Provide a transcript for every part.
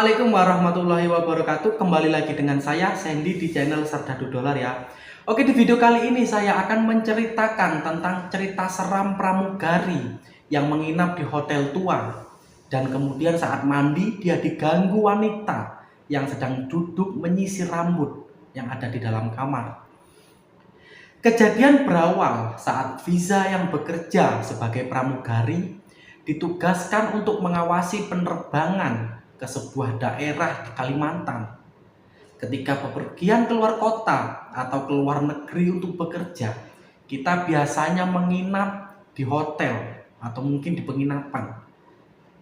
Assalamualaikum warahmatullahi wabarakatuh. Kembali lagi dengan saya Sandy di channel Serdadu Dolar ya. Oke, di video kali ini saya akan menceritakan tentang cerita seram pramugari yang menginap di hotel tua. Dan kemudian saat mandi dia diganggu wanita yang sedang duduk menyisir rambut yang ada di dalam kamar. Kejadian berawal saat Viza yang bekerja sebagai pramugari ditugaskan untuk mengawasi penerbangan ke sebuah daerah di Kalimantan. Ketika bepergian keluar kota atau keluar negeri untuk bekerja, kita biasanya menginap di hotel atau mungkin di penginapan.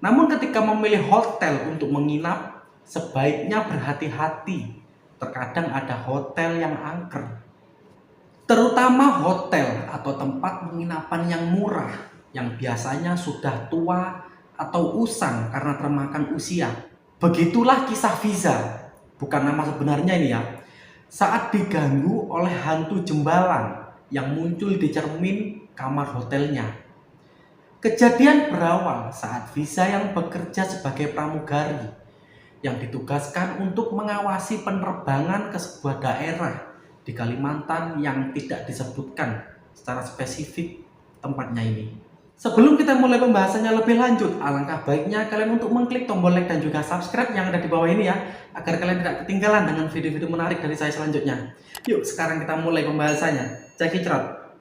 Namun ketika memilih hotel untuk menginap, sebaiknya berhati-hati. Terkadang ada hotel yang angker. Terutama hotel atau tempat penginapan yang murah, yang biasanya sudah tua atau usang karena termakan usia. Begitulah kisah Viza, bukan nama sebenarnya ini ya, saat diganggu oleh hantu jembalan yang muncul di cermin kamar hotelnya. Kejadian berawal saat Viza yang bekerja sebagai pramugari yang ditugaskan untuk mengawasi penerbangan ke sebuah daerah di Kalimantan yang tidak disebutkan secara spesifik tempatnya ini. Sebelum kita mulai pembahasannya lebih lanjut, alangkah baiknya kalian untuk mengklik tombol like dan juga subscribe yang ada di bawah ini ya, agar kalian tidak ketinggalan dengan video-video menarik dari saya selanjutnya. Yuk, sekarang kita mulai pembahasannya. Check it out.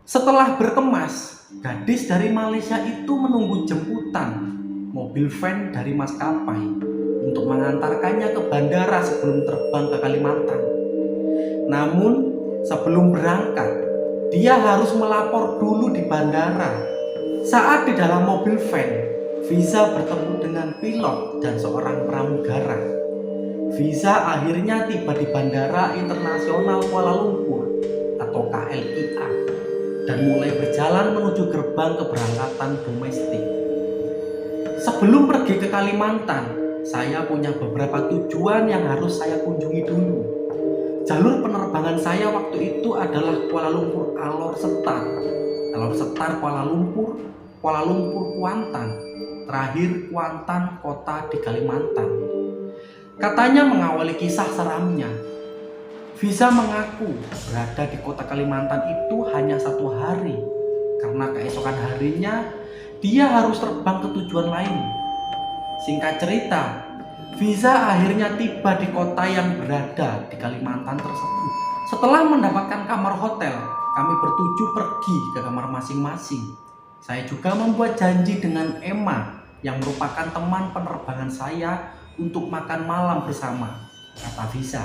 Setelah berkemas, gadis dari Malaysia itu menunggu jemputan mobil van dari maskapai untuk mengantarkannya ke bandara sebelum terbang ke Kalimantan. Namun sebelum berangkat, dia harus melapor dulu di bandara. Saat di dalam mobil van, Viza bertemu dengan pilot dan seorang pramugara. Viza akhirnya tiba di Bandara Internasional Kuala Lumpur atau KLIA dan mulai berjalan menuju gerbang keberangkatan domestik. Sebelum pergi ke Kalimantan, saya punya beberapa tujuan yang harus saya kunjungi dulu. Jalur penerbangan saya waktu itu adalah Kuala Lumpur Alor Setar, Alor Setar Kuala Lumpur, Kuala Lumpur Kuantan, terakhir Kuantan kota di Kalimantan. Katanya mengawali kisah seramnya, Viza mengaku berada di kota Kalimantan itu hanya 1 hari, karena keesokan harinya dia harus terbang ke tujuan lain. Singkat cerita, Viza akhirnya tiba di kota yang berada di Kalimantan tersebut. Setelah mendapatkan kamar hotel, kami bertuju pergi ke kamar masing-masing. Saya juga membuat janji dengan Emma yang merupakan teman penerbangan saya untuk makan malam bersama, kata Viza.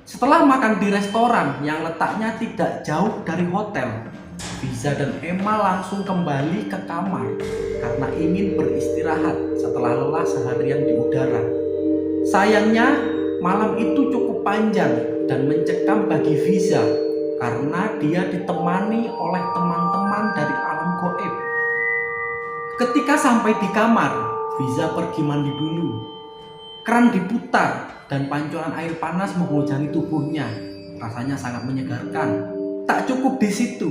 Setelah makan di restoran yang letaknya tidak jauh dari hotel, Viza dan Emma langsung kembali ke kamar karena ingin beristirahat setelah lelah seharian di udara. Sayangnya malam itu cukup panjang dan mencekam bagi Viza karena dia ditemani oleh teman-teman dari alam gaib. Ketika sampai di kamar, Viza pergi mandi dulu. Keran diputar dan pancuran air panas menghujani tubuhnya. Rasanya sangat menyegarkan. Tak cukup di situ,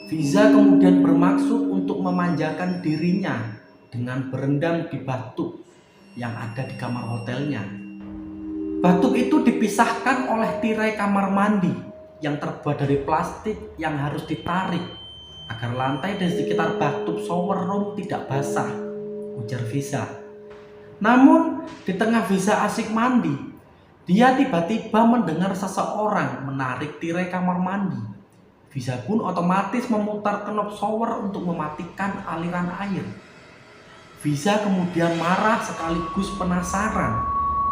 Viza kemudian bermaksud untuk memanjakan dirinya dengan berendam di batuk yang ada di kamar hotelnya. Batuk itu dipisahkan oleh tirai kamar mandi yang terbuat dari plastik yang harus ditarik agar lantai di sekitar bathtub shower room tidak basah, ujar Viza. Namun di tengah Viza asik mandi, dia tiba-tiba mendengar seseorang menarik tirai kamar mandi. Viza pun otomatis memutar knob shower untuk mematikan aliran air. Viza kemudian marah sekaligus penasaran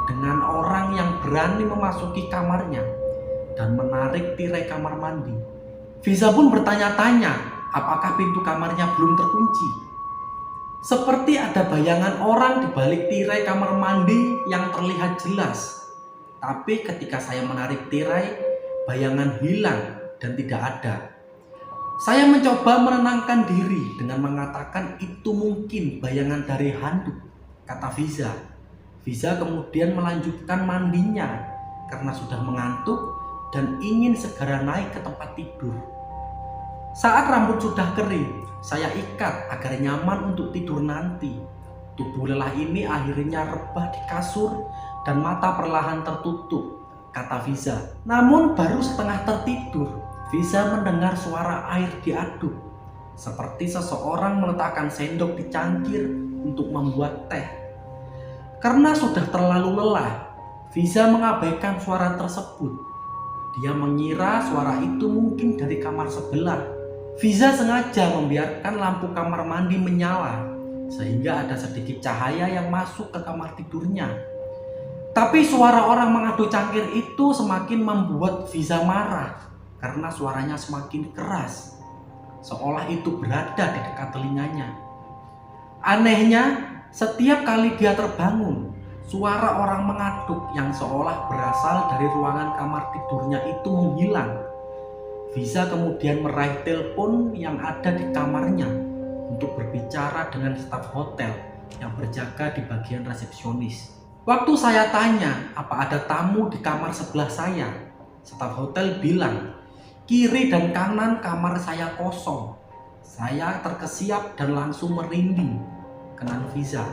dengan orang yang berani memasuki kamarnya dan menarik tirai kamar mandi. Viza pun bertanya-tanya apakah pintu kamarnya belum terkunci. Seperti ada bayangan orang di balik tirai kamar mandi yang terlihat jelas. Tapi ketika saya menarik tirai, bayangan hilang dan tidak ada. Saya mencoba menenangkan diri dengan mengatakan itu mungkin bayangan dari hantu, kata Viza. Viza kemudian melanjutkan mandinya karena sudah mengantuk dan ingin segera naik ke tempat tidur. Saat rambut sudah kering, saya ikat agar nyaman untuk tidur nanti. Tubuh lelah ini akhirnya rebah di kasur dan mata perlahan tertutup, kata Viza. Namun baru setengah tertidur, Viza mendengar suara air diaduk. Seperti seseorang meletakkan sendok di cangkir untuk membuat teh. Karena sudah terlalu lelah, Viza mengabaikan suara tersebut. Dia mengira suara itu mungkin dari kamar sebelah. Viza sengaja membiarkan lampu kamar mandi menyala sehingga ada sedikit cahaya yang masuk ke kamar tidurnya. Tapi suara orang mengadu cangkir itu semakin membuat Viza marah karena suaranya semakin keras, seolah itu berada di dekat telinganya. Anehnya, setiap kali dia terbangun, suara orang mengaduk yang seolah berasal dari ruangan kamar tidurnya itu menghilang. Viza kemudian meraih telepon yang ada di kamarnya untuk berbicara dengan staf hotel yang berjaga di bagian resepsionis. Waktu saya tanya apa ada tamu di kamar sebelah saya, staf hotel bilang kiri dan kanan kamar saya kosong. Saya terkesiap dan langsung merinding, kenal Viza.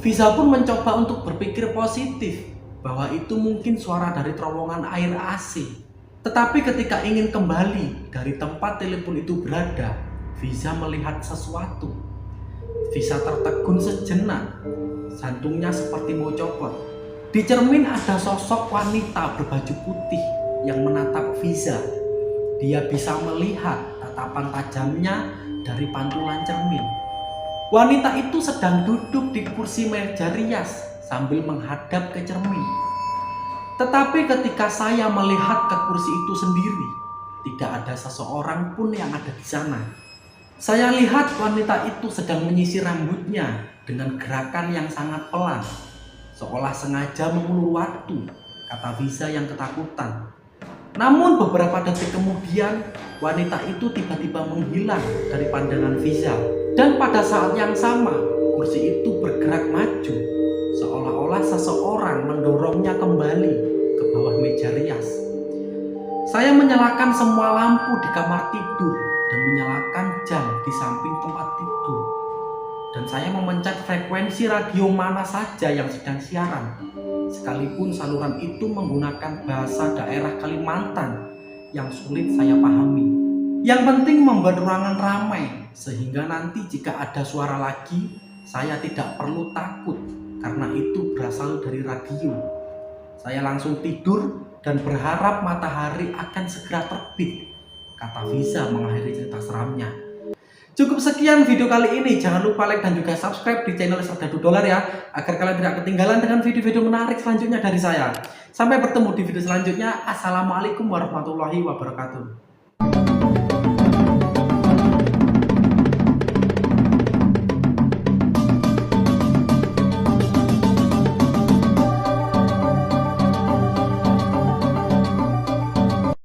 Viza pun mencoba untuk berpikir positif bahwa itu mungkin suara dari terowongan air AC. Tetapi ketika ingin kembali dari tempat telepon itu berada, Viza melihat sesuatu. Viza tertegun sejenak, jantungnya seperti mau copot. Di cermin ada sosok wanita berbaju putih yang menatap Viza. Dia bisa melihat tatapan tajamnya dari pantulan cermin. Wanita itu sedang duduk di kursi meja rias sambil menghadap ke cermin. Tetapi ketika saya melihat ke kursi itu sendiri, tidak ada seseorang pun yang ada di sana. Saya lihat wanita itu sedang menyisir rambutnya dengan gerakan yang sangat pelan, seolah sengaja mengulur waktu, kata Viza yang ketakutan. Namun beberapa detik kemudian, wanita itu tiba-tiba menghilang dari pandangan Viza. Dan pada saat yang sama, kursi itu bergerak maju, seolah-olah seseorang mendorongnya kembali ke bawah meja rias. Saya menyalakan semua lampu di kamar tidur dan menyalakan jam di samping tempat tidur. Dan saya memencet frekuensi radio mana saja yang sedang siaran, sekalipun saluran itu menggunakan bahasa daerah Kalimantan yang sulit saya pahami. Yang penting membuat ruangan ramai, sehingga nanti jika ada suara lagi, saya tidak perlu takut karena itu berasal dari radio. Saya langsung tidur dan berharap matahari akan segera terbit, kata Viza mengakhiri cerita seramnya. Cukup sekian video kali ini. Jangan lupa like dan juga subscribe di channel Serdadu Dolar ya, agar kalian tidak ketinggalan dengan video-video menarik selanjutnya dari saya. Sampai bertemu di video selanjutnya. Assalamualaikum warahmatullahi wabarakatuh.